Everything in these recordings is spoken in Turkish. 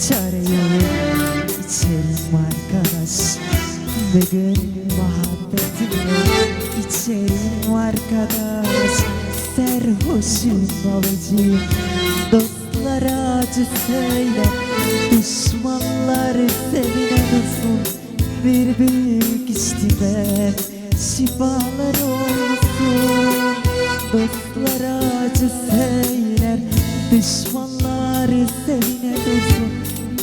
çare yok içerim arkadaş. Bugün muhabbetimle içerim arkadaş. Serhoşum babacığım, dostlara acı söyle, düşmanlar sevine dursun. Bir büyük içtiler, şifalar olsun. Dostlara acı söyler, düşmanlar sevine dursun.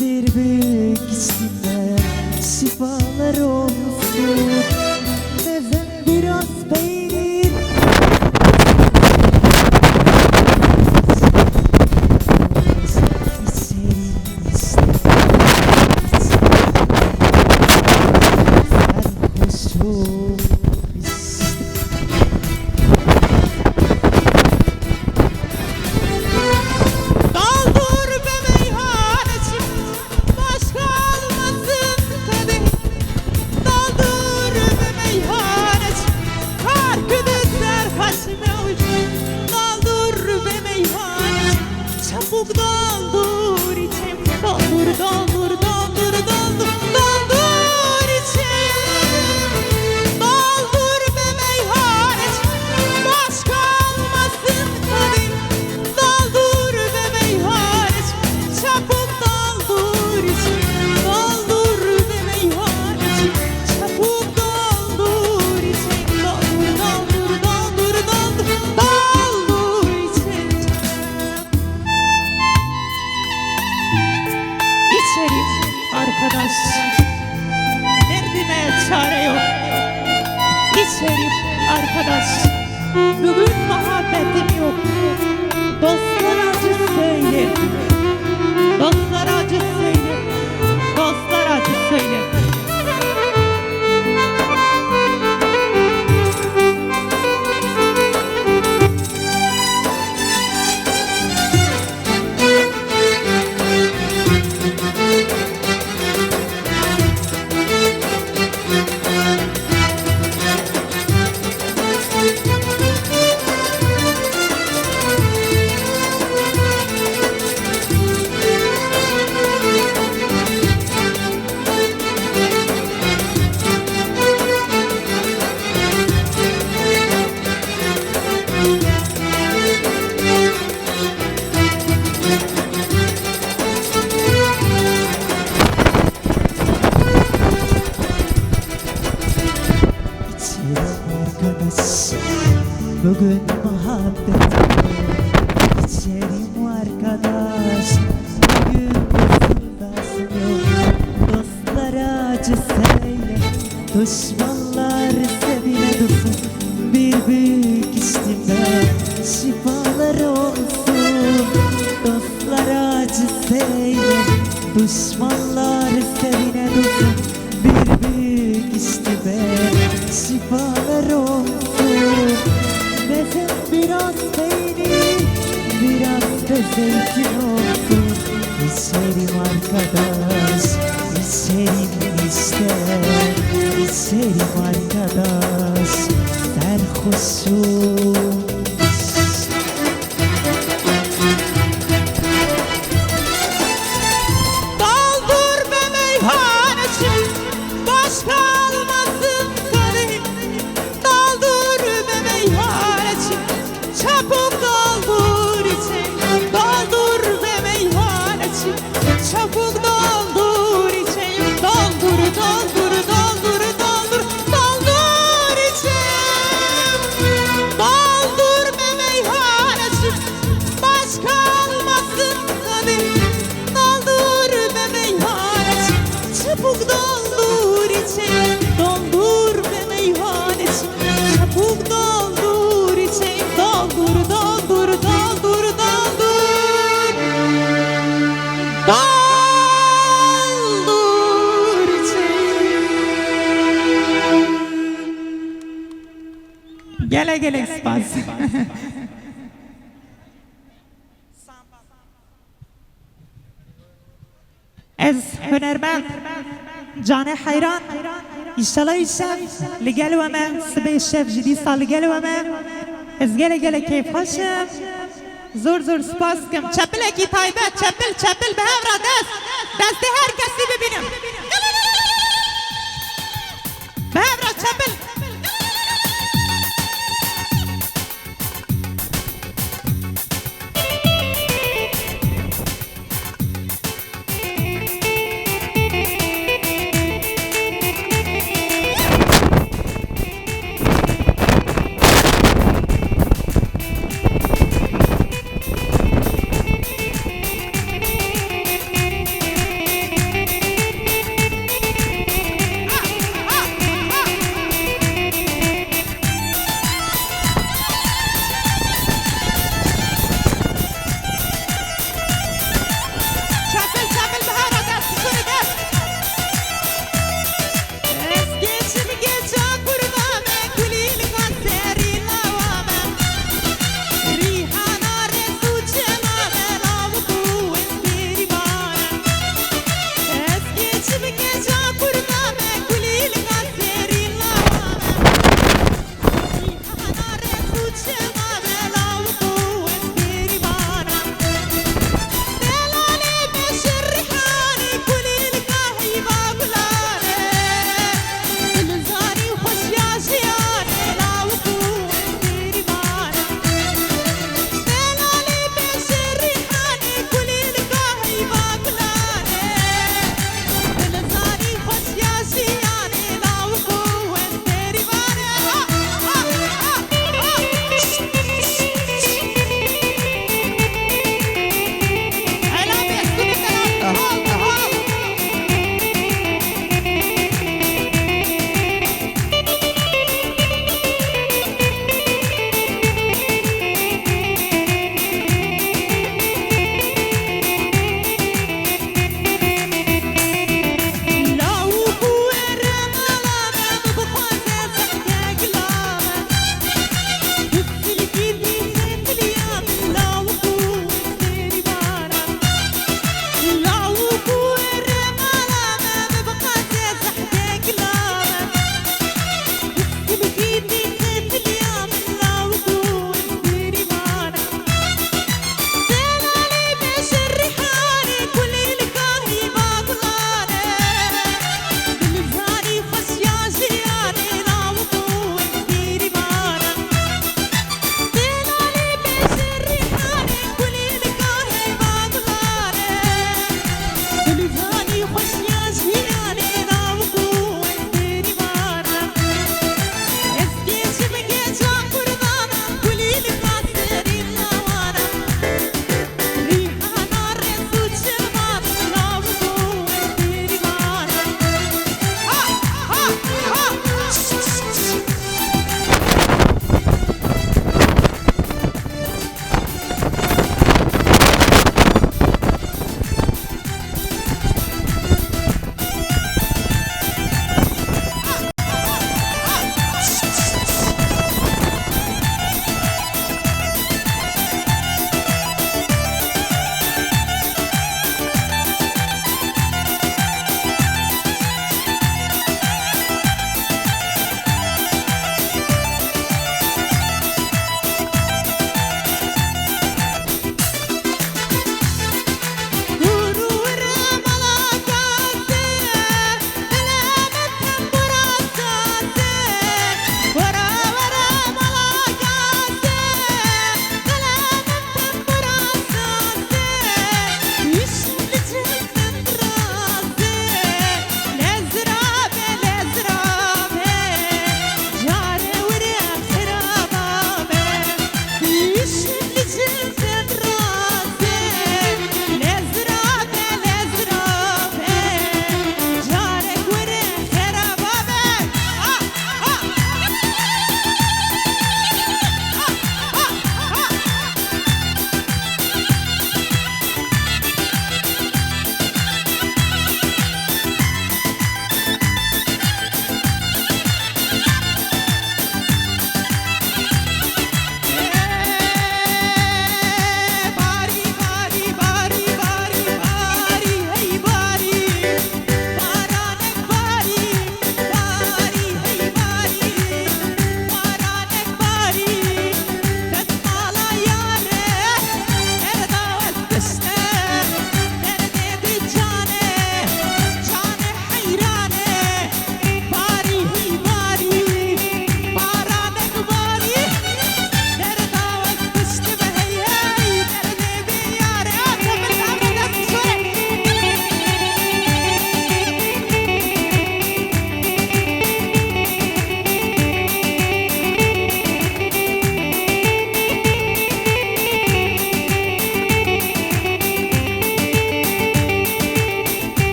Bir büyük içtiler, şifalar olsun. Neden biraz peynir, içerim işte, sarhoşum işte. Daldur be meyhaneciğim, başka almasın kadeh. Daldur be meyhaneciğim, kar güdüzler kaçma ucu. Daldur be meyhaneciğim, çabuk daldur içim. Daldur, daldur, daldur, daldur, daldur içim. Daldur be meyhaneciğim, başka almasın kadeh. Daldur be meyhaneciğim, çabuk daldur içim. Daldur be meyhaneciğim, çabuk daldur içim. Daldur, daldur, daldur, daldur, daldur içim. İçerim arkadaş, derdime çare yok. İçerim arkadaş, bugün muhabbetim yok. Dostlar acı söyle, dostlar acı söyle, dostlar acı söyle. İçerim arkadaş, bugün muhabbetimle içerim arkadaş. Bugün dostum yok, dostlara acı söyle, düşmanlar sevine dursun. Bir büyük içtimde şifalar olsun. Dostlara acı söyle, düşmanlar sevine dursun. Bir büyük içtimde şifalar olsun. Meze biraz peynir, biraz da zeytin olsun. İçerim arkadaş, içerim işte, içerim arkadaş. Serhoşum. Daldur be meyhaneciğim, başka almasın kadeh. Daldur be meyhaneciğim, çabuk daldur içim. Daldur be meyhaneciğim, çabuk daldur içim. Daldur, daldur, daldur, daldur, daldur içim. Daldur be meyhaneciğim, başka almasın kadeh. Daldur be meyhaneciğim, çabuk daldur içim. Daldur be meyhaneciğim, çabuk daldur içim. Daldur, daldur, daldur, daldur, daldur içim. Gele gele spas. Ez hünermend canı hayran İnşallah işem Ligel ve men Sıbı şef jidi sal ligel ve men Ez gele gele keyf hoşum Zor zor spas kım Çepil eki taybet çepil çepil be hevra